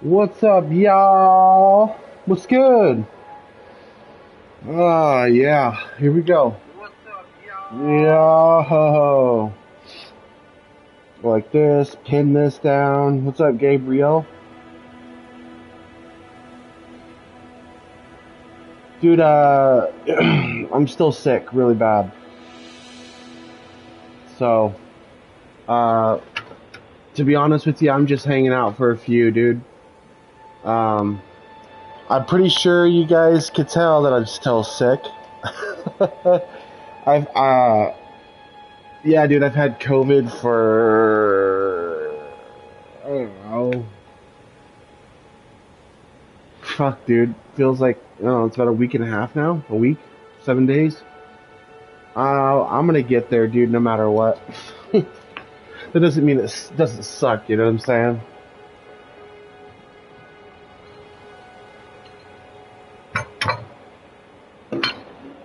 What's up, y'all? What's good? Yeah, here we go. Yo, like this, pin this down. What's up, Gabriel? Dude, I'm still sick, really bad. So, uh, to be honest with you, I'm just hanging out for a few, dude. Um, I'm pretty sure you guys could tell that I'm still sick. I've, yeah, dude, I've had COVID for, I don't know. Fuck, dude. Feels like, I don't know, it's about a week and a half now? A week? 7 days? I'm gonna get there, dude, no matter what. That doesn't mean it doesn't suck, you know what I'm saying?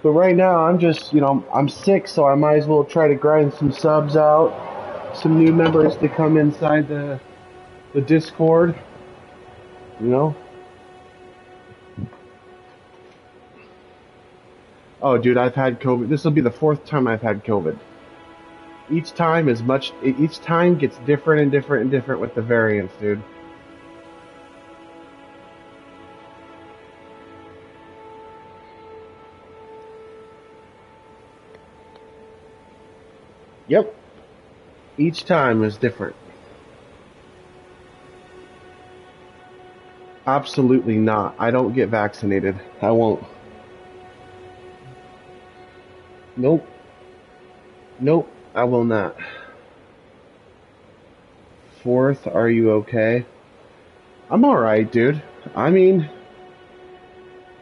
But right now, I'm just, I'm sick, so I might as well try to grind some subs out, some new members to come inside the Discord, you know? Oh, dude, I've had COVID. This will be the fourth time I've had COVID. Each time gets different and different and different with the variants, dude. Yep. Each time is different. Absolutely not. I don't get vaccinated. I won't. Nope. Nope. I will not. Fourth, are you okay? I'm alright, dude. I mean,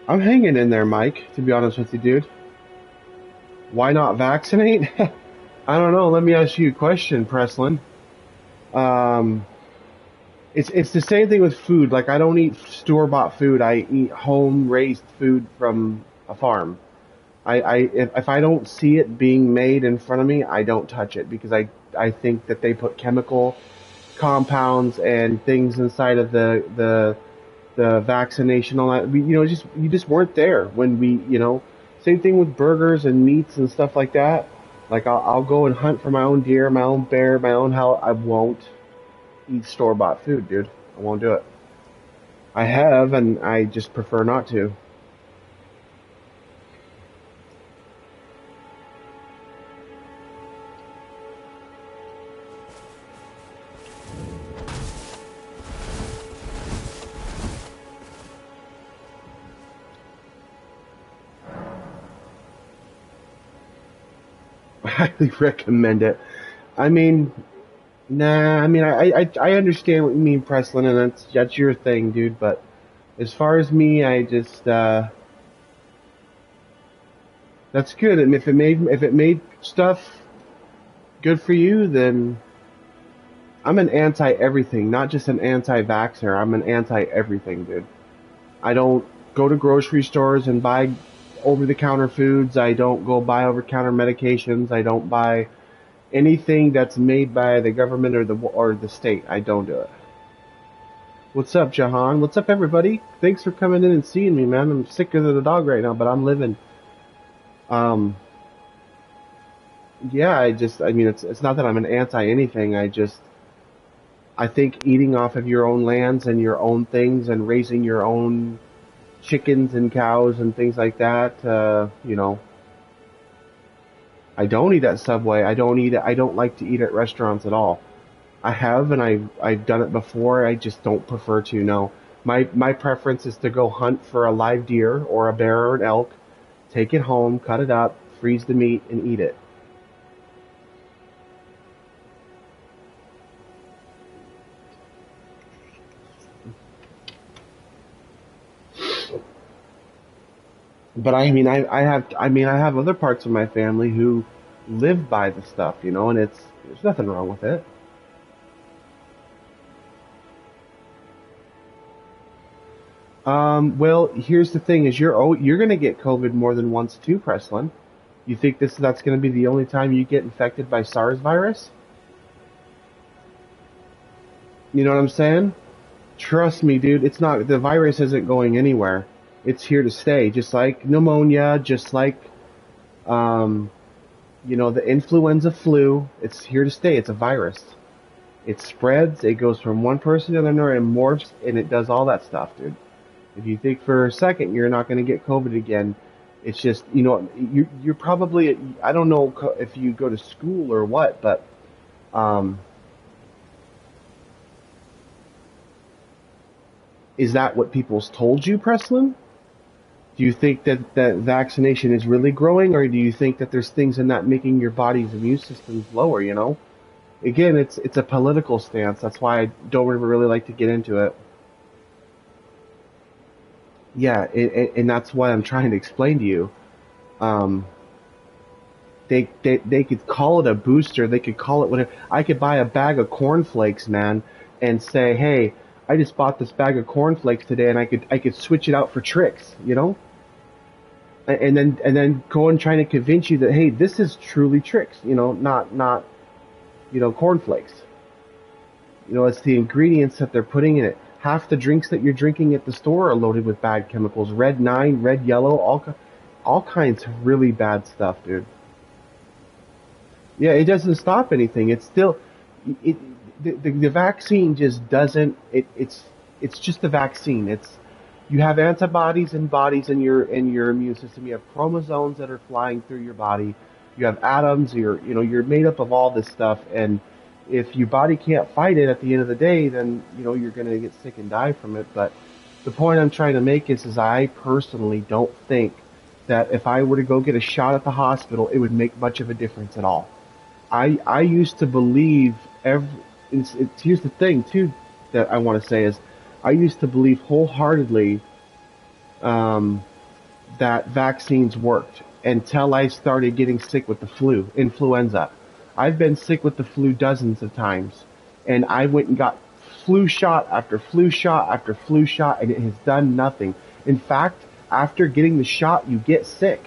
I'm hanging in there, Mike, to be honest with you, dude. Why not vaccinate? I don't know. Let me ask you a question, Preslin. Um, it's the same thing with food. Like, I don't eat store-bought food. I eat home-raised food from a farm. If I don't see it being made in front of me, I don't touch it because I think that they put chemical compounds and things inside of the vaccination, all that. You just weren't there when same thing with burgers and meats and stuff like that. Like I'll go and hunt for my own deer, my own bear, my own hell. I won't eat store bought food, dude. I won't do it. I have, and I just prefer not to. I highly recommend it. I mean, nah. I mean, I understand what you mean, Preslin, and that's your thing, dude. But as far as me, I just that's good. And if it made stuff good for you, then I'm an anti everything, not just an anti vaxxer. I'm an anti everything, dude. I don't go to grocery stores and buy over the counter foods. I don't go buy over counter medications. I don't buy anything that's made by the government or the state. I don't do it. What's up, Jahan? What's up, everybody? Thanks for coming in and seeing me, man. I'm sick as a dog right now, but I'm living. Um, yeah, I mean, it's not that I'm an anti anything. I think eating off of your own lands and your own things and raising your own chickens and cows and things like that, I don't eat at Subway. I don't eat it. I don't like to eat at restaurants at all. I have, and I've done it before. I just don't prefer to. No, my preference is to go hunt for a live deer or a bear or an elk, take it home, cut it up, freeze the meat, and eat it. But I have other parts of my family who live by the stuff, and there's nothing wrong with it. Well, here's the thing: is you're gonna get COVID more than once too, Preslin. You think that's gonna be the only time you get infected by SARS virus? You know what I'm saying? Trust me, dude. It's not. The virus isn't going anywhere. It's here to stay. Just like pneumonia, just like um, the influenza flu. It's here to stay. It's a virus. It spreads. It goes from one person to another and morphs, and it does all that stuff, dude. If you think for a second you're not going to get COVID again, it's just you're probably, I don't know if you go to school or what, but um, is that what people's told you, Preslin? Do you think that vaccination is really growing, or do you think that there's things in that making your body's immune systems lower? Again, it's a political stance. That's why I don't ever really like to get into it. Yeah, and that's why I'm trying to explain to you. Um, they could call it a booster. They could call it whatever. I could buy a bag of cornflakes, man, and say, hey, I just bought this bag of cornflakes today, and I could switch it out for tricks, and then go and try to convince you that, hey, this is truly tricks, not cornflakes. It's the ingredients that they're putting in it. Half the drinks that you're drinking at the store are loaded with bad chemicals. Red 9, red yellow, all kinds of really bad stuff, dude. Yeah, it doesn't stop anything. It's still, it, the vaccine just doesn't, it's just a vaccine. You have antibodies and bodies in your immune system. You have chromosomes that are flying through your body. You have atoms. You're made up of all this stuff. And if your body can't fight it at the end of the day, then, you're going to get sick and die from it. But the point I'm trying to make is I personally don't think that if I were to go get a shot at the hospital, it would make much of a difference at all. I used to believe here's the thing too that I want to say is I used to believe wholeheartedly um, that vaccines worked until I started getting sick with the influenza. I've been sick with the flu dozens of times, and I went and got flu shot after flu shot after flu shot, and it has done nothing. In fact, after getting the shot, you get sick.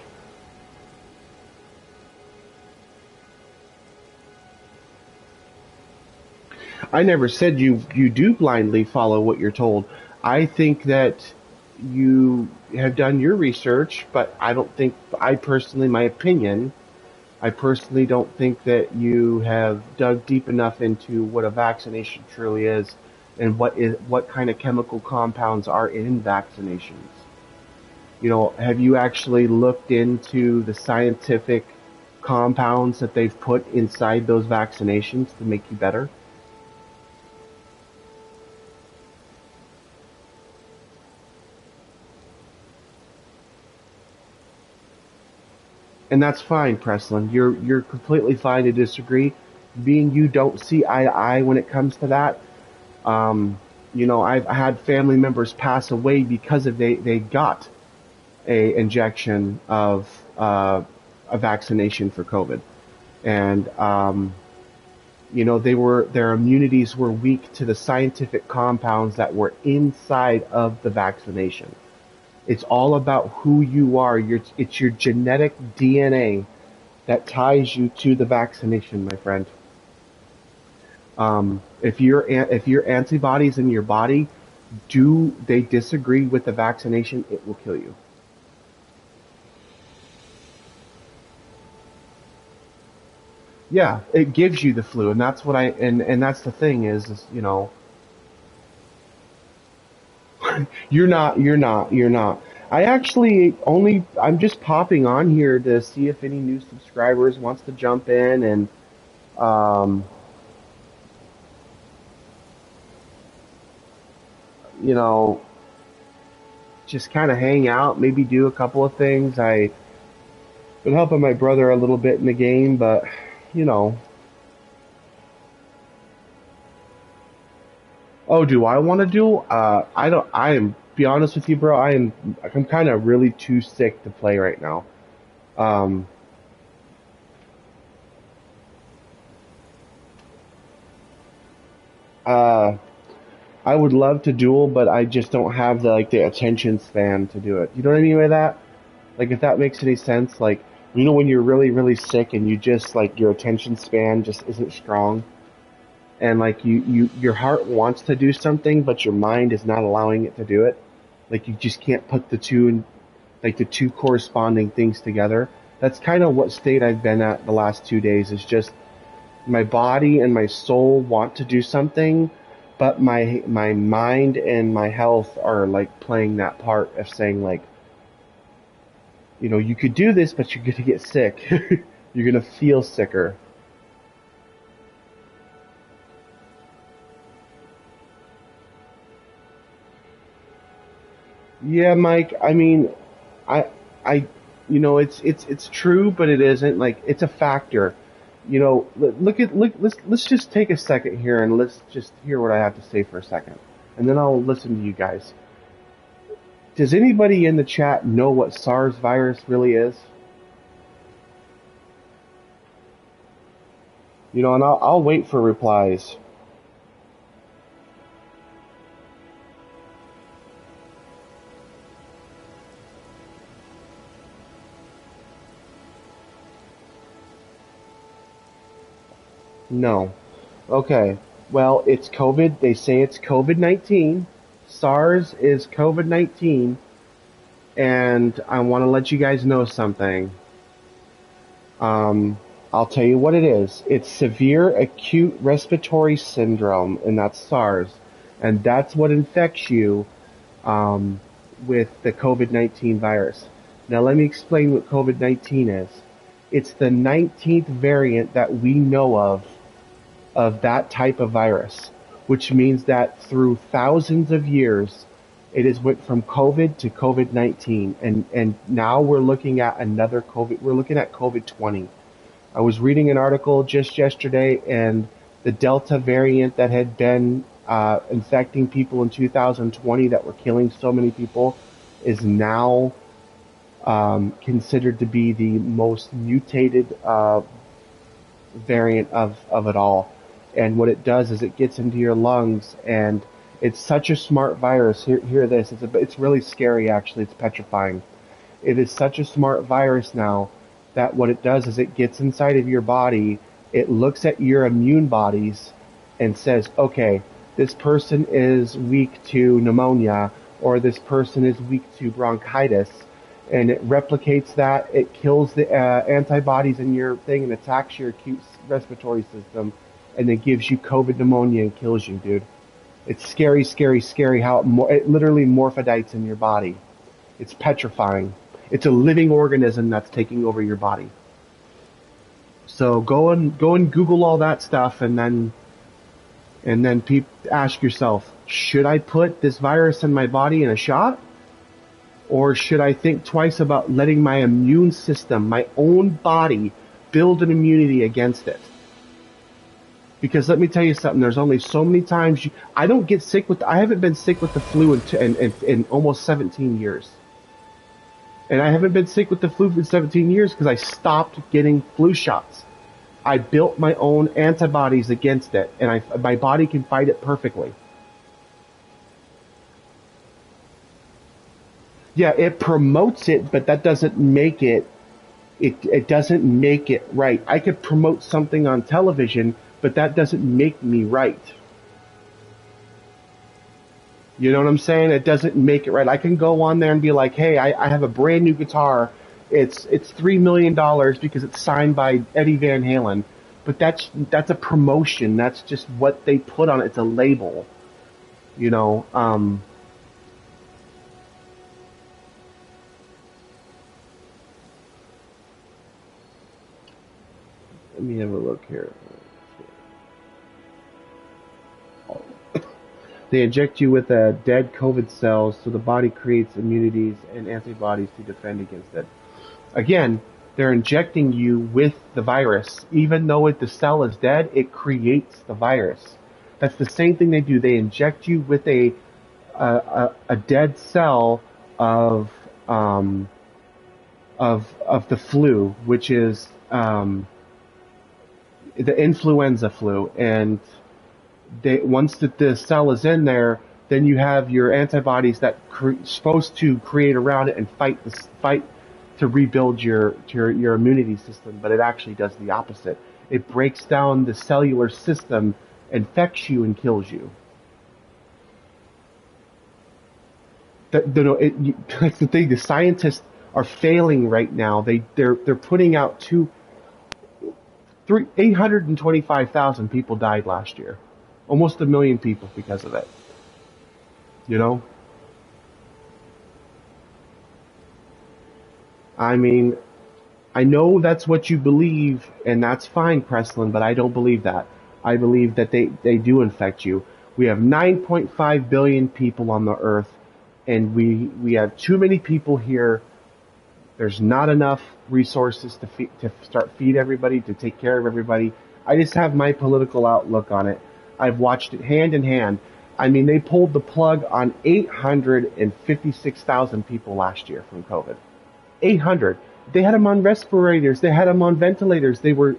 I never said you do blindly follow what you're told. I think that you have done your research, but I personally, my opinion, I personally don't think that you have dug deep enough into what a vaccination truly is and what kind of chemical compounds are in vaccinations. Have you actually looked into the scientific compounds that they've put inside those vaccinations to make you better? And that's fine, Preslin. You're completely fine to disagree. Being you don't see eye to eye when it comes to that. I've had family members pass away because they got a injection of a vaccination for COVID, and their immunities were weak to the scientific compounds that were inside of the vaccination. It's all about who you are. It's your genetic DNA that ties you to the vaccination, my friend. If your antibodies in your body do they disagree with the vaccination, it will kill you. Yeah, it gives you the flu, and that's what and that's the thing is you're not. I actually I'm just popping on here to see if any new subscribers wants to jump in and um, you know, just kind of hang out, maybe do a couple of things. I've been helping my brother a little bit in the game, but you know, oh, do I want to do? I don't. I am. Be honest with you, bro. I'm kind of really too sick to play right now. Um, uh, I would love to duel, but I just don't have the attention span to do it. You know what I mean by that? Like, if that makes any sense. Like, when you're really really sick and you just your attention span just isn't strong. and like your heart wants to do something, but your mind is not allowing it to do it. Like you just can't put the two and like the two corresponding things together. That's kind of what state I've been at the last 2 days. Is just my body and my soul want to do something, but my mind and my health are like playing that part of saying like, you could do this, but you're gonna get sick. You're gonna feel sicker. Yeah, Mike. I mean, I, I, it's true, but it isn't. Like, it's a factor. Let's just take a second here and let's just hear what I have to say for a second, and then I'll listen to you guys. Does anybody in the chat know what SARS virus really is? And I'll wait for replies. No. Okay. Well, it's COVID. They say it's COVID-19. SARS is COVID-19. And I want to let you guys know something. I'll tell you what it is. It's severe acute respiratory syndrome, and that's SARS. And that's what infects you with the COVID-19 virus. Now, let me explain what COVID-19 is. It's the 19th variant that we know of that type of virus, which means that through thousands of years, it has went from COVID to COVID-19, and now we're looking at another COVID. We're looking at COVID-20. I was reading an article just yesterday, and the Delta variant that had been infecting people in 2020 that were killing so many people is now considered to be the most mutated variant of it all. And what it does is it gets into your lungs, and it's such a smart virus. Hear this. It's really scary, actually. It's petrifying. It is such a smart virus now that what it does is it gets inside of your body. It looks at your immune bodies and says, okay, this person is weak to pneumonia, or this person is weak to bronchitis. And it replicates that. It kills the antibodies in your thing and attacks your acute respiratory system, and then gives you COVID pneumonia and kills you, dude. It's scary, scary, scary how it literally morphidites in your body. It's petrifying. It's a living organism that's taking over your body. So go and Google all that stuff, and then ask yourself, should I put this virus in my body in a shot? Or should I think twice about letting my immune system, my own body, build an immunity against it? Because let me tell you something, there's only so many times I don't get sick I haven't been sick with the flu in almost 17 years. And I haven't been sick with the flu for 17 years because I stopped getting flu shots. I built my own antibodies against it, and my body can fight it perfectly. Yeah, it promotes it, but that doesn't make it doesn't make it right. I could promote something on television, but that doesn't make me right. You know what I'm saying? It doesn't make it right. I can go on there and be like, hey, I have a brand new guitar. It's $3 million because it's signed by Eddie Van Halen. But that's a promotion. That's just what they put on it. It's a label. You know, let me have a look here. They inject you with dead COVID cells so the body creates immunities and antibodies to defend against it. Again, they're injecting you with the virus. Even though the cell is dead, it creates the virus. That's the same thing they do. They inject you with a dead cell of the flu, which is the influenza flu, and once the cell is in there, then you have your antibodies that supposed to create around it and fight to rebuild your immunity system, but it actually does the opposite. It breaks down the cellular system infects you and kills you. That's the thing. The scientists are failing right now. They're putting out 825,000 people died last year, almost 1 million people because of it. You know, I mean, I know that's what you believe, and that's fine, Preslin, but I don't believe that. I believe that they do infect you. We have 9.5 billion people on the earth, and we have too many people here. There's not enough resources to start feed everybody, to take care of everybody. I just have my political outlook on it. I've watched it hand in hand. I mean, they pulled the plug on 856,000 people last year from COVID. 800. They had them on respirators. They had them on ventilators. They were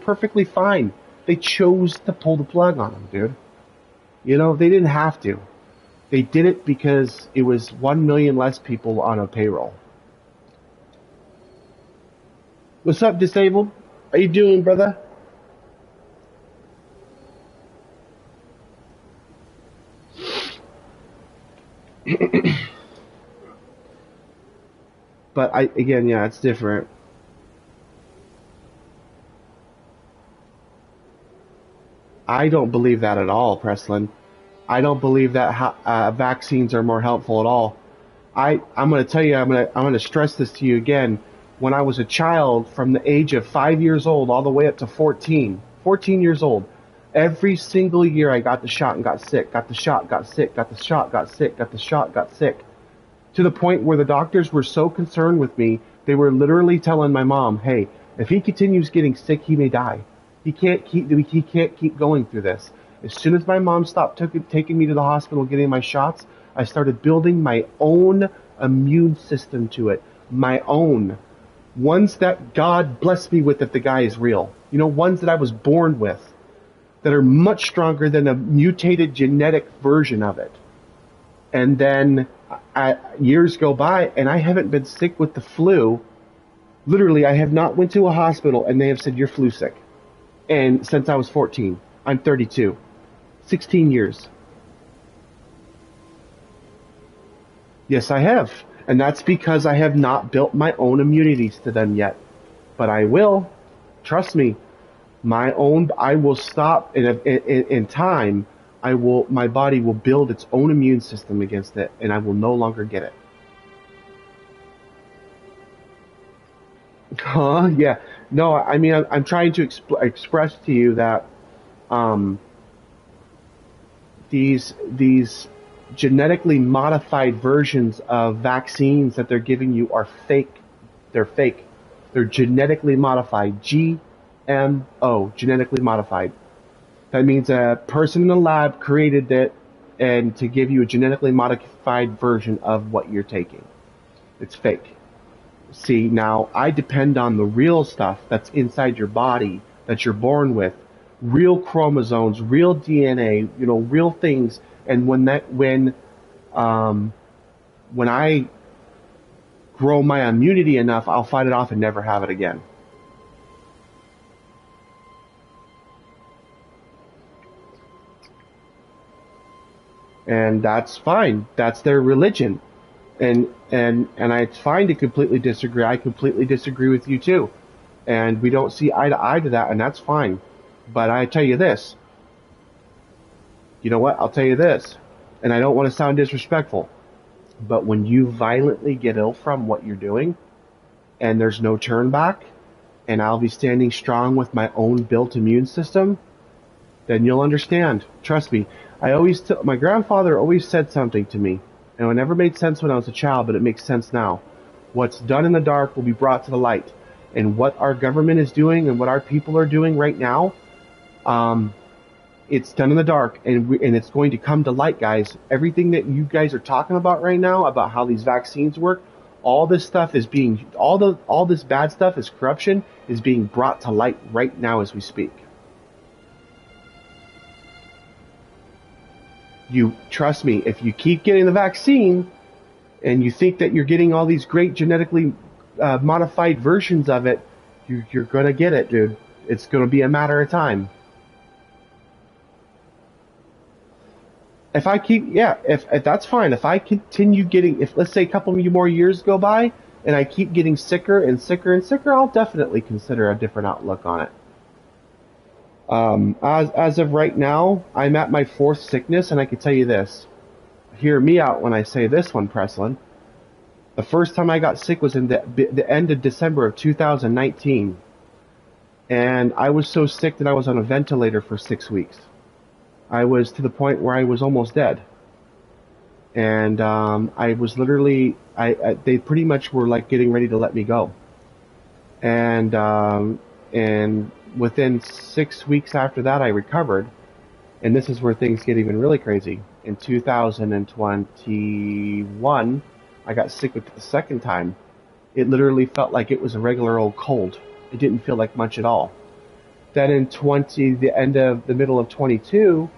perfectly fine. They chose to pull the plug on them, dude. You know, they didn't have to. They did it because it was 1 million less people on a payroll. What's up, Disabled? How you doing, brother? But again, yeah, it's different. I don't believe that at all, Preslin. I don't believe that vaccines are more helpful at all. I'm going to tell you, I'm going to stress this to you again. When I was a child, from the age of 5 years old all the way up to 14 years old, every single year I got the shot and got sick, got the shot, got sick, got the shot, got sick, got the shot, got sick. To the point where the doctors were so concerned with me, they were literally telling my mom, hey, if he continues getting sick, he may die. He can't keep going through this. As soon as my mom stopped taking me to the hospital getting my shots, I started building my own immune system to it. My own. Ones that God blessed me with if the guy is real. You know, ones that I was born with that are much stronger than a mutated genetic version of it. And then years go by and I haven't been sick with the flu. Literally, I have not went to a hospital and they have said you're flu sick. And since I was 14, I'm 32. 16 years. Yes, I have. And that's because I have not built my own immunities to them yet. But I will. Trust me. I will stop in time. My body will build its own immune system against it, and I will no longer get it. Huh? Yeah. No, I mean, I'm trying to express to you that these genetically modified versions of vaccines that they're giving you are fake. They're fake. They're genetically modified. GMO, genetically modified. That means a person in the lab created it and to give you a genetically modified version of what you're taking. It's fake. See, now I depend on the real stuff that's inside your body that you're born with. Real chromosomes, real DNA, you know, real things. And when I grow my immunity enough, I'll fight it off and never have it again. And that's fine. That's their religion. And it's fine to completely disagree. I completely disagree with you too. And we don't see eye to eye to that, and that's fine. But I tell you this. You know what? I'll tell you this. And I don't want to sound disrespectful. But when you violently get ill from what you're doing, and there's no turn back, and I'll be standing strong with my own built immune system, then you'll understand. Trust me. My grandfather always said something to me, and it never made sense when I was a child, but it makes sense now. What's done in the dark will be brought to the light. And what our government is doing and what our people are doing right now, it's done in the dark, and it's going to come to light, guys. Everything that you guys are talking about right now, about how these vaccines work, all this stuff is all this bad stuff is corruption, is being brought to light right now as we speak. You trust me, if you keep getting the vaccine and you think that you're getting all these great genetically modified versions of it, you're going to get it, dude. It's going to be a matter of time. if I keep, yeah, if that's fine. If I continue getting, if let's say a couple of more years go by and I keep getting sicker and sicker and sicker, I'll definitely consider a different outlook on it. As of right now, I'm at my fourth sickness, and I can tell you this. Hear me out when I say this one, Preslin. The first time I got sick was in the end of December of 2019, and I was so sick that I was on a ventilator for 6 weeks. I was to the point where I was almost dead, and I was literally, they pretty much were like getting ready to let me go, and within 6 weeks after that, I recovered, and this is where things get even really crazy. In 2021, I got sick with the second time. It literally felt like it was a regular old cold. It didn't feel like much at all. Then in the middle of 22,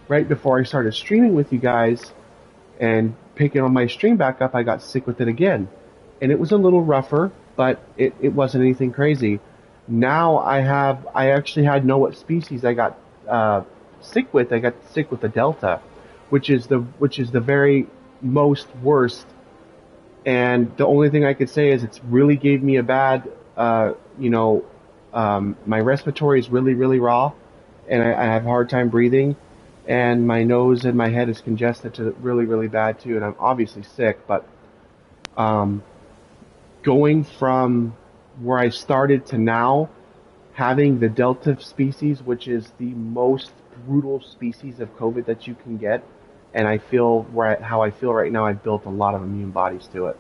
right before I started streaming with you guys and picking on my stream back up, I got sick with it again. And it was a little rougher, but it wasn't anything crazy. Now I actually had know what species I got sick with. I got sick with the Delta, which is the very most worst. And the only thing I could say is it's really gave me a bad, my respiratory is really, really raw, and I have a hard time breathing, and my nose and my head is congested to really, really bad too, and I'm obviously sick, but going from where I started to now, having the Delta species, which is the most brutal species of COVID that you can get, and I feel how I feel right now, I've built a lot of immune bodies to it,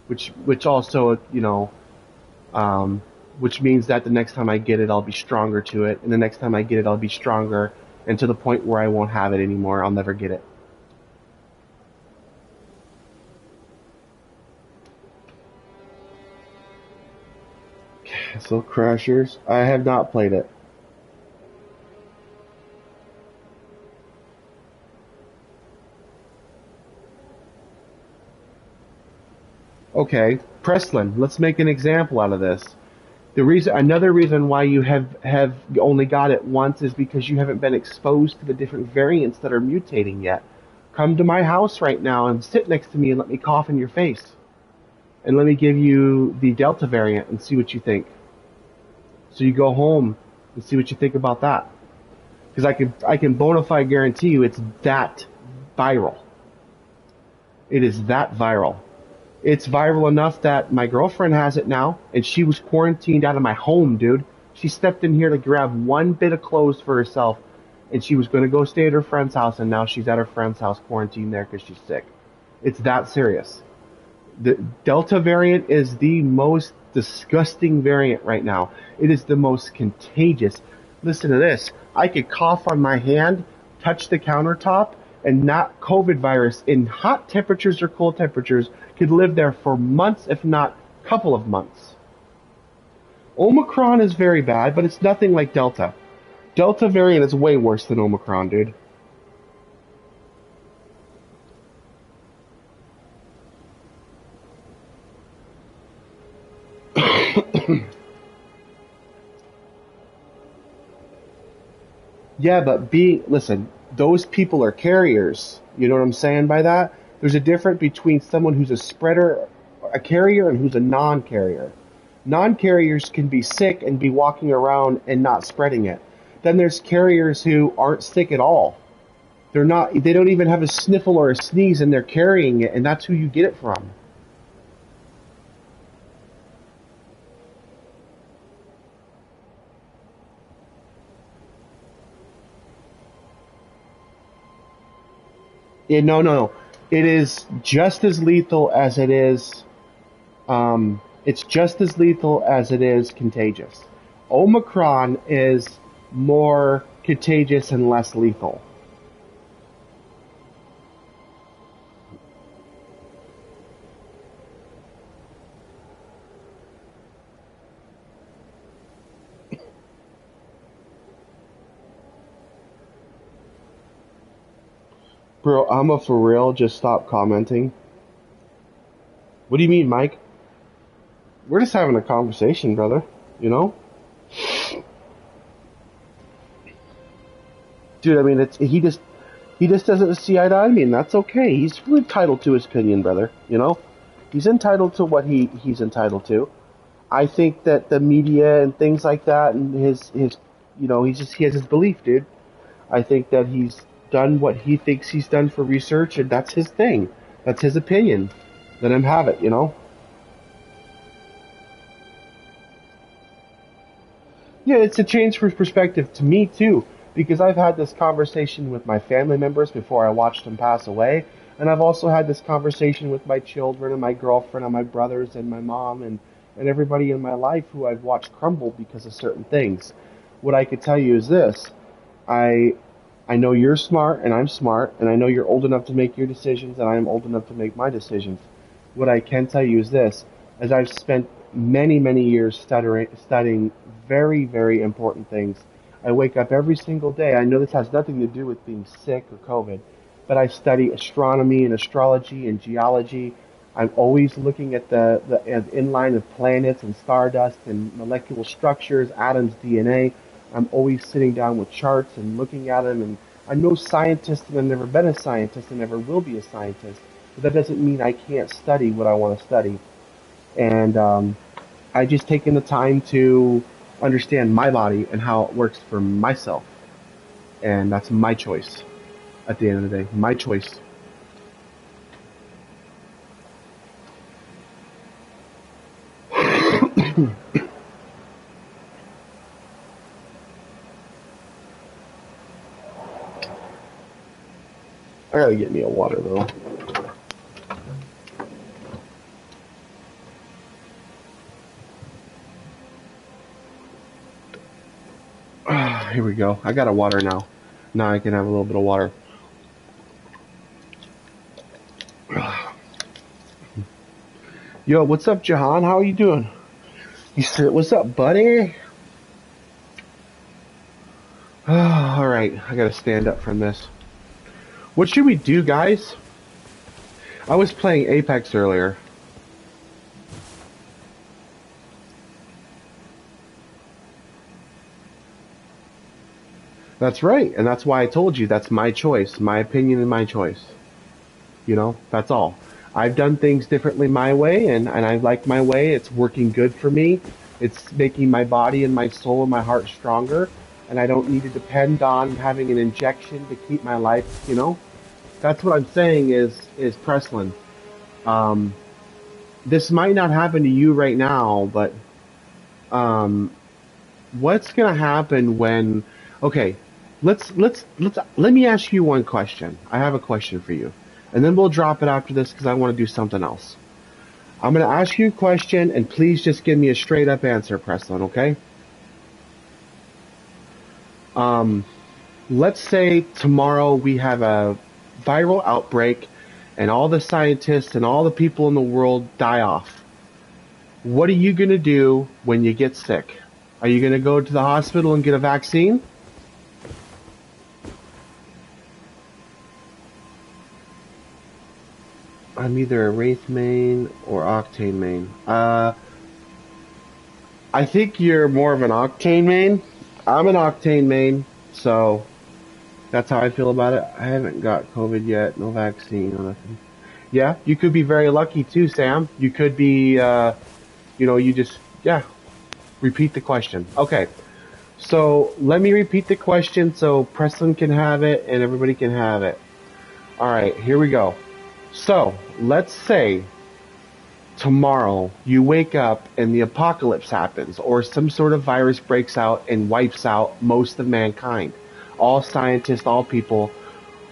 which also, which means that the next time I get it, I'll be stronger to it, and the next time I get it, I'll be stronger, and to the point where I won't have it anymore. I'll never get it. Castle Crashers. I have not played it. Okay, Preslin, let's make an example out of this. Another reason why you have only got it once is because you haven't been exposed to the different variants that are mutating yet. Come to my house right now and sit next to me and let me cough in your face. And let me give you the Delta variant and see what you think. So you go home and see what you think about that. Because I can bona fide guarantee you it's that viral. It is that viral. It's viral enough that my girlfriend has it now, and she was quarantined out of my home, dude. She stepped in here to grab one bit of clothes for herself, and she was going to go stay at her friend's house, and now she's at her friend's house quarantined there because she's sick. It's that serious. The Delta variant is the most disgusting variant right now. It is the most contagious. Listen to this. I could cough on my hand, touch the countertop, and not COVID virus in hot temperatures or cold temperatures could live there for months, if not a couple of months. Omicron is very bad, but it's nothing like Delta. Delta variant is way worse than Omicron, dude. Yeah, but listen, those people are carriers. You know what I'm saying by that? There's a difference between someone who's a spreader, a carrier, and who's a non-carrier. Non-carriers can be sick and be walking around and not spreading it. Then there's carriers who aren't sick at all. They don't even have a sniffle or a sneeze, and they're carrying it, and that's who you get it from. Yeah, no. It is just as lethal as it is. It's just as lethal as it is contagious. Omicron is more contagious and less lethal. Bro, I'm for real. Just stop commenting. What do you mean, Mike? We're just having a conversation, brother. You know? Dude, I mean, He just doesn't see eye to eye with me, and that's okay. He's entitled to his opinion, brother. You know, he's entitled to what he's entitled to. I think that the media and things like that, and his you know, he has his belief, dude. I think that he's done what he thinks he's done for research, and that's his thing. That's his opinion. Let him have it, you know? Yeah, it's a change for perspective to me, too, because I've had this conversation with my family members before I watched them pass away, and I've also had this conversation with my children and my girlfriend and my brothers and my mom and everybody in my life who I've watched crumble because of certain things. What I could tell you is this. I I know you're smart and I'm smart, and I know you're old enough to make your decisions and I'm old enough to make my decisions. What I can tell you is this, as I've spent many, many years studying very, very important things. I wake up every single day. I know this has nothing to do with being sick or COVID, but I study astronomy and astrology and geology. I'm always looking at the inline of planets and stardust and molecular structures, atoms, DNA. I'm always sitting down with charts and looking at them. And I'm no scientist, and I've never been a scientist, and never will be a scientist. But that doesn't mean I can't study what I want to study. And I just taken the time to understand my body and how it works for myself. And that's my choice at the end of the day. My choice. I gotta get me a water though. Here we go. I got a water now. Now I can have a little bit of water. Yo, what's up, Jahan? How are you doing? You said, what's up, buddy? All right, I gotta stand up from this. What should we do, guys? I was playing Apex earlier. That's right, and that's why I told you that's my choice, my opinion and my choice. You know, that's all. I've done things differently my way, and I like my way. It's working good for me. It's making my body and my soul and my heart stronger, and I don't need to depend on having an injection to keep my life, you know? That's what I'm saying is Preslin. Um, this might not happen to you right now, but um, what's gonna happen when? Okay, let me ask you one question. I have a question for you, and then we'll drop it after this because I want to do something else. I'm gonna ask you a question, and please just give me a straight up answer, Preslin. Okay? Um, let's say tomorrow we have a viral outbreak and all the scientists and all the people in the world die off. What are you going to do when you get sick? Are you going to go to the hospital and get a vaccine? I'm either a Wraith main or Octane main. I think you're more of an Octane main. I'm an Octane main, so that's how I feel about it. I haven't got COVID yet, no vaccine, no nothing. Yeah, you could be very lucky too, Sam. You could be, you just, yeah, repeat the question. Okay, so let me repeat the question so Preston can have it and everybody can have it. Alright, here we go. So, let's say tomorrow you wake up and the apocalypse happens, or some sort of virus breaks out and wipes out most of mankind. All scientists, all people.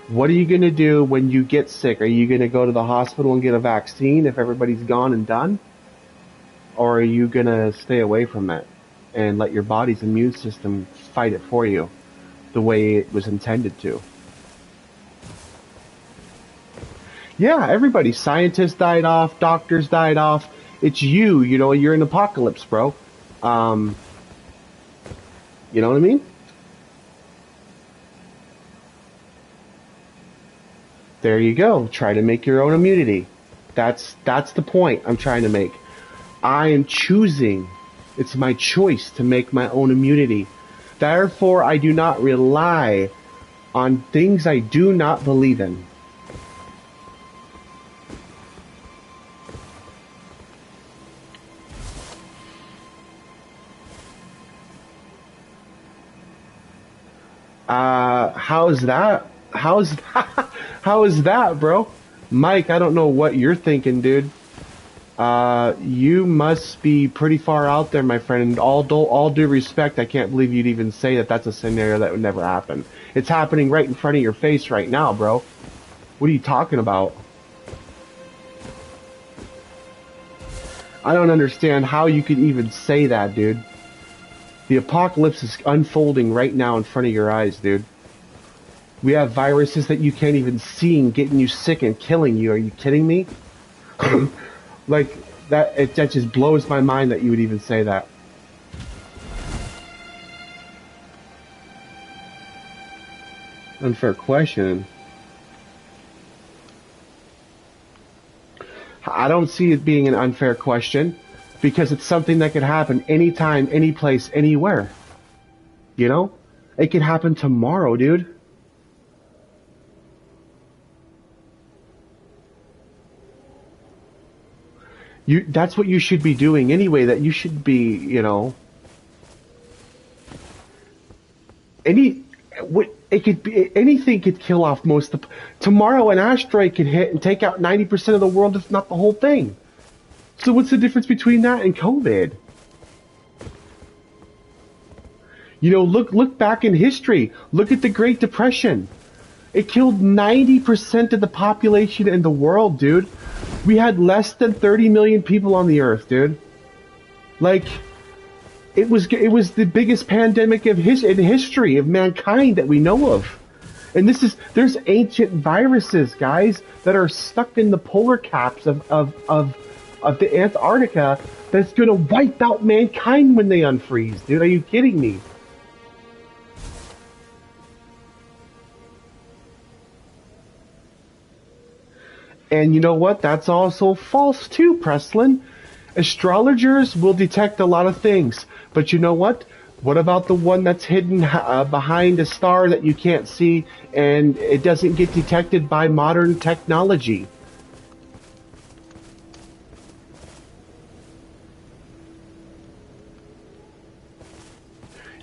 What are you going to do when you get sick? Are you going to go to the hospital and get a vaccine if everybody's gone and done? Or are you going to stay away from it and let your body's immune system fight it for you the way it was intended to? Yeah, everybody. Scientists died off, doctors died off. It's you're an apocalypse, bro. You know what I mean? There you go. Try to make your own immunity. That's the point I'm trying to make. I am choosing. It's my choice to make my own immunity. Therefore, I do not rely on things I do not believe in. How's that? How is that, bro? Mike, I don't know what you're thinking, dude. You must be pretty far out there, my friend. And all due respect, I can't believe you'd even say that that's a scenario that would never happen. It's happening right in front of your face right now, bro. What are you talking about? I don't understand how you could even say that, dude. The apocalypse is unfolding right now in front of your eyes, dude. We have viruses that you can't even see and getting you sick and killing you. Are you kidding me? Like, that just blows my mind that you would even say that. Unfair question. I don't see it being an unfair question because it's something that could happen anytime, any place, anywhere. You know? It could happen tomorrow, dude. That's what you should be doing anyway, that you should be, you know, it could be, anything could kill off most of tomorrow an asteroid could hit and take out 90% of the world, if not the whole thing. So what's the difference between that and COVID? You know, look back in history. Look at the Great Depression. It killed 90% of the population in the world, dude. We had less than 30 million people on the earth, dude. Like, it was the biggest pandemic in history of mankind that we know of. And there's ancient viruses, guys, that are stuck in the polar caps of the Antarctica that's gonna wipe out mankind when they unfreeze, dude. Are you kidding me? And you know what? That's also false too, Preslin. Astrologers will detect a lot of things. But you know what? What about the one that's hidden behind a star that you can't see and it doesn't get detected by modern technology?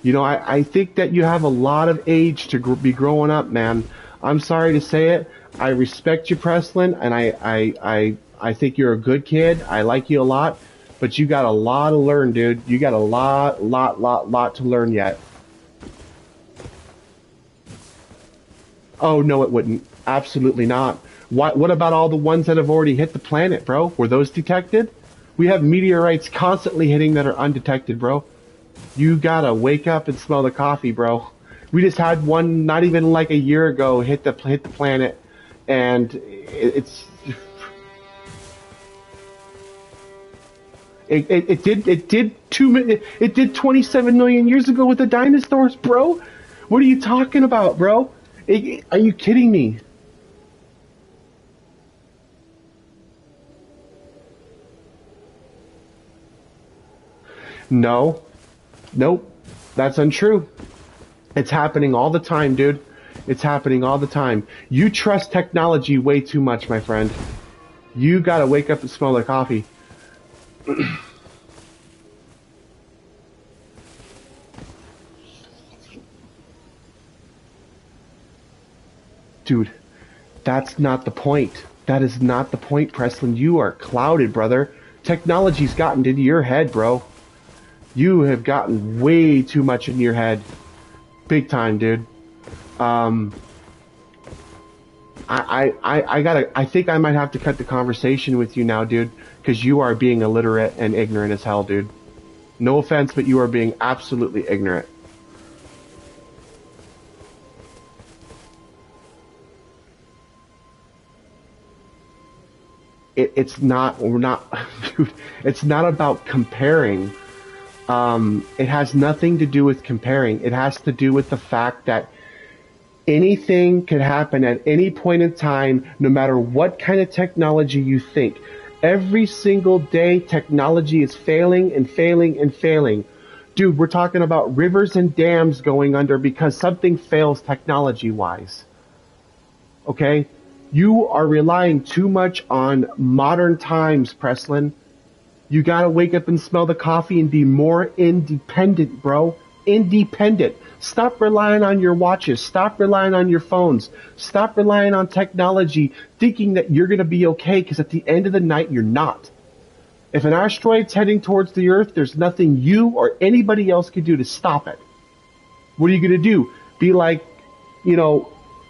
You know, I think that you have a lot of age to be growing up, man. I'm sorry to say it. I respect you, Preslin, and I think you're a good kid. I like you a lot, but you got a lot to learn, dude. You got a lot to learn yet. Oh, no, it wouldn't. Absolutely not. What about all the ones that have already hit the planet, bro? Were those detected? We have meteorites constantly hitting that are undetected, bro. You gotta wake up and smell the coffee, bro. We just had one not even like a year ago hit the planet, and it did 27 million years ago with the dinosaurs, bro. What are you talking about, bro? Are you kidding me? No. Nope. That's untrue. It's happening all the time, dude. It's happening all the time. You trust technology way too much, my friend. You gotta wake up and smell the coffee. Dude, that's not the point. That is not the point, Preslin. You are clouded, brother. Technology's gotten into your head, bro. You have gotten way too much in your head. Big time, dude. I think I might have to cut the conversation with you now, dude, because you are being illiterate and ignorant as hell, dude. No offense, but you are being absolutely ignorant. It's not, we're not, dude, it's not about comparing. It has nothing to do with comparing. It has to do with the fact that anything could happen at any point in time, no matter what kind of technology you think. Every single day, technology is failing and failing and failing. Dude, we're talking about rivers and dams going under because something fails technology-wise. Okay? You are relying too much on modern times, Preslin. You gotta wake up and smell the coffee and be more independent, bro. Independent. Stop relying on your watches. Stop relying on your phones. Stop relying on technology, thinking that you're gonna be okay, because at the end of the night, you're not. If an asteroid's heading towards the Earth, there's nothing you or anybody else can do to stop it. What are you gonna do? Be like,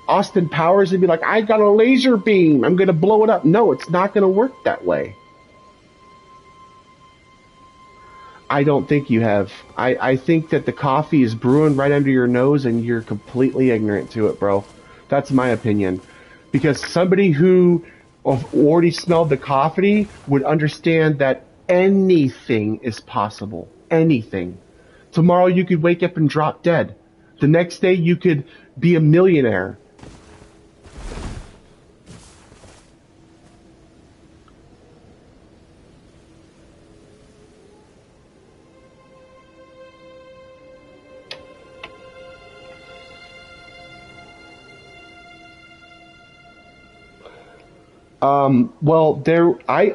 Austin Powers and be like, I got a laser beam. I'm gonna blow it up. No, it's not gonna work that way. I don't think you have. I think that the coffee is brewing right under your nose and you're completely ignorant to it, bro. That's my opinion. Because somebody who already smelled the coffee would understand that anything is possible. Anything. Tomorrow you could wake up and drop dead. The next day you could be a millionaire.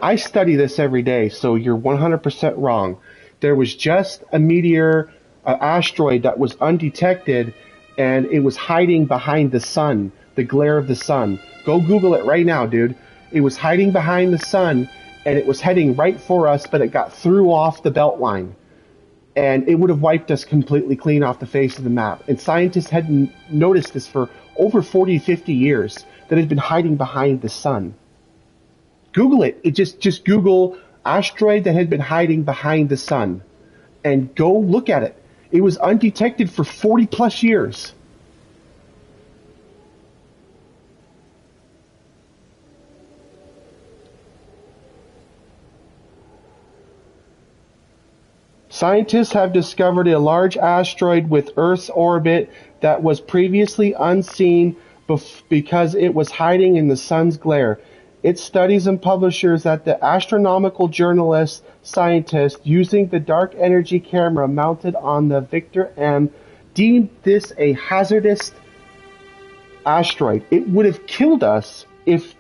I study this every day, so you're 100% wrong. There was just a meteor, an asteroid that was undetected, and it was hiding behind the sun, the glare of the sun. Go Google it right now, dude. It was hiding behind the sun, and it was heading right for us, but it got through off the belt line. And it would have wiped us completely clean off the face of the map. And scientists hadn't noticed this for over 40, 50 years, that it had been hiding behind the sun. Google it. Just Google asteroid that had been hiding behind the sun and go look at it. It was undetected for 40 plus years. Scientists have discovered a large asteroid with Earth's orbit that was previously unseen because it was hiding in the sun's glare. Its studies and publishers at the astronomical journalist scientists using the dark energy camera mounted on the Victor M deemed this a hazardous asteroid. It would have killed us if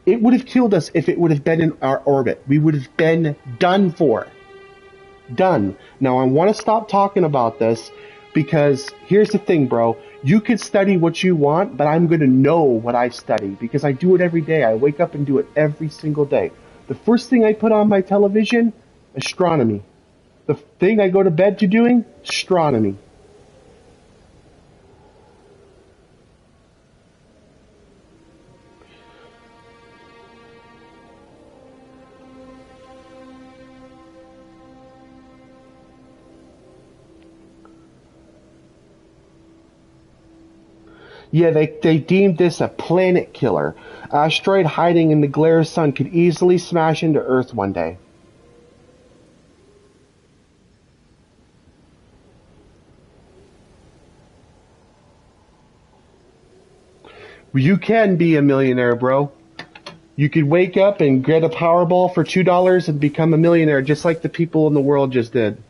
it would have been in our orbit. We would have been done for. Done. Now I want to stop talking about this because here's the thing, bro. You could study what you want, but I'm going to know what I study because I do it every day. I wake up and do it every single day. The first thing I put on my television, astronomy. The thing I go to bed to doing, astronomy. Yeah, they deemed this a planet killer. Asteroid hiding in the glare of sun could easily smash into Earth one day. You can be a millionaire, bro. You could wake up and get a Powerball for $2 and become a millionaire just like the people in the world just did.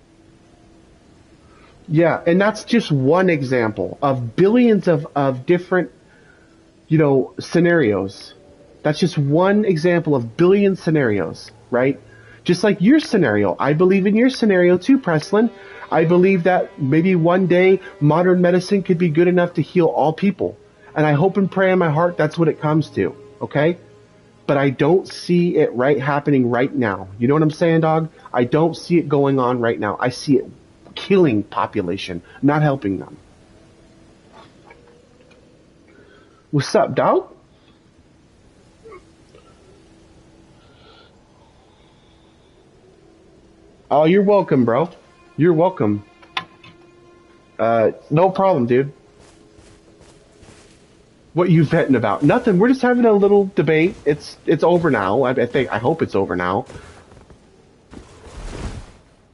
Yeah, and that's just one example of billions of different, scenarios. That's just one example of billion scenarios, right? Just like your scenario. I believe in your scenario too, Preslin. I believe that maybe one day modern medicine could be good enough to heal all people. And I hope and pray in my heart that's what it comes to, okay? But I don't see it happening right now. You know what I'm saying, dog? I don't see it going on right now. I see it killing population, not helping them. What's up, dog? Oh, you're welcome, bro. You're welcome. No problem, dude. What you venting about? Nothing. We're just having a little debate. It's over now. I hope it's over now.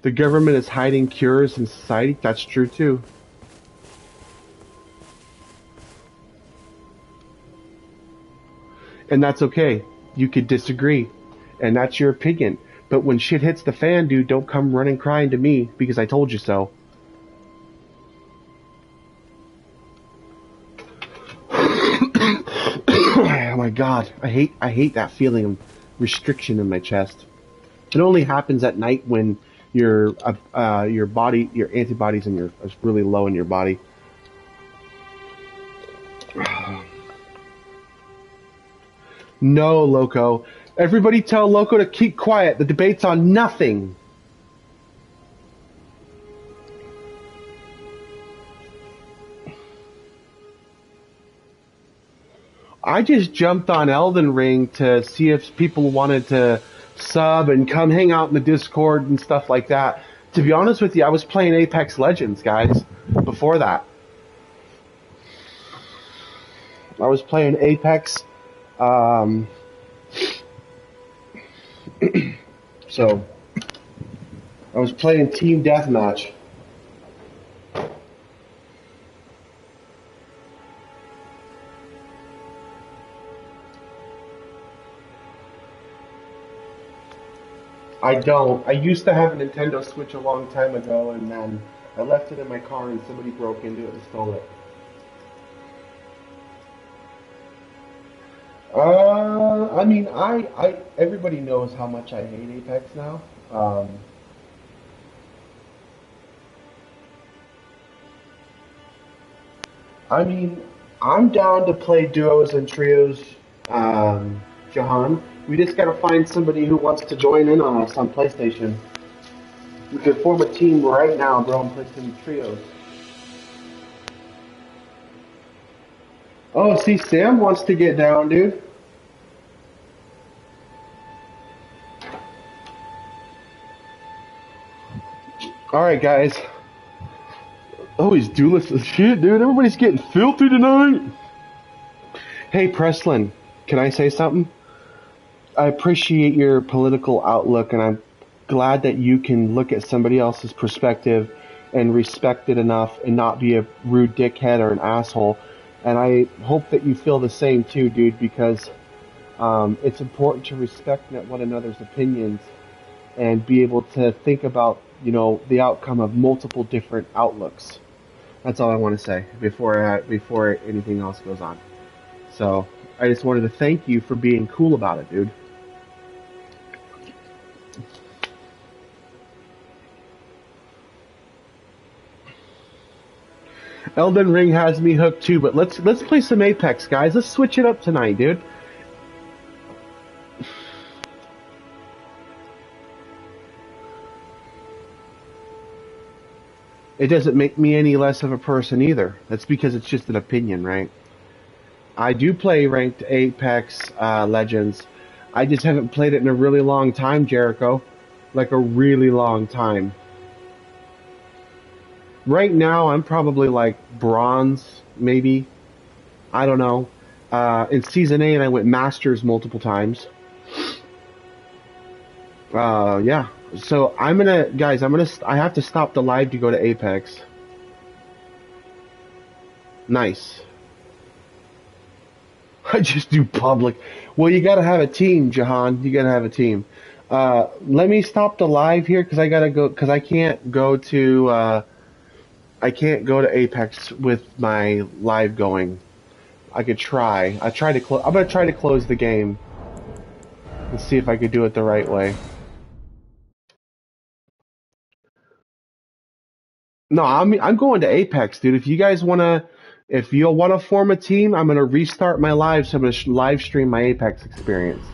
The government is hiding cures in society. That's true too. And that's okay. You could disagree. And that's your opinion. But when shit hits the fan, dude, don't come running crying to me because I told you so. Oh my god, I hate that feeling of restriction in my chest. It only happens at night when your body, your antibodies are really low in your body. No, Loco. Everybody tell Loco to keep quiet. The debate's on nothing. I just jumped on Elden Ring to see if people wanted to sub and come hang out in the Discord and stuff like that. To be honest with you, I was playing Apex Legends, guys, before that. I was playing Apex. So, I was playing Team Deathmatch. I don't. I used to have a Nintendo Switch a long time ago, and then I left it in my car and somebody broke into it and stole it. I mean, everybody knows how much I hate Apex now. I mean, I'm down to play duos and trios, Jahan. We just gotta find somebody who wants to join in on us on PlayStation. We could form a team right now, bro, and play some trios. Oh, see, Sam wants to get down, dude. Alright, guys. Oh, he's duelist as shit, dude. Everybody's getting filthy tonight. Hey, Preslin, can I say something? I appreciate your political outlook, and I'm glad that you can look at somebody else's perspective and respect it enough and not be a rude dickhead or an asshole. And I hope that you feel the same too, dude, because it's important to respect one another's opinions and be able to think about, the outcome of multiple different outlooks. That's all I want to say before anything else goes on. So I just wanted to thank you for being cool about it, dude. Elden Ring has me hooked too, but let's play some Apex, guys. Let's switch it up tonight, dude. It doesn't make me any less of a person either. That's because it's just an opinion, right? I do play ranked Apex Legends. I just haven't played it in a really long time, Jericho. Like a really long time. Right now, I'm probably like bronze, maybe. I don't know. In Season 8, I went Masters multiple times. Yeah. So I have to stop the live to go to Apex. Nice. I just do public. Well, you gotta have a team, Jahan. You gotta have a team. Let me stop the live here because I gotta go, because I can't go to Apex with my live going. I could try. I'm gonna try to close the game and see if I could do it the right way. No, I'm going to Apex, dude. If you'll wanna form a team, I'm gonna restart my live, so I'm gonna live stream my Apex experience.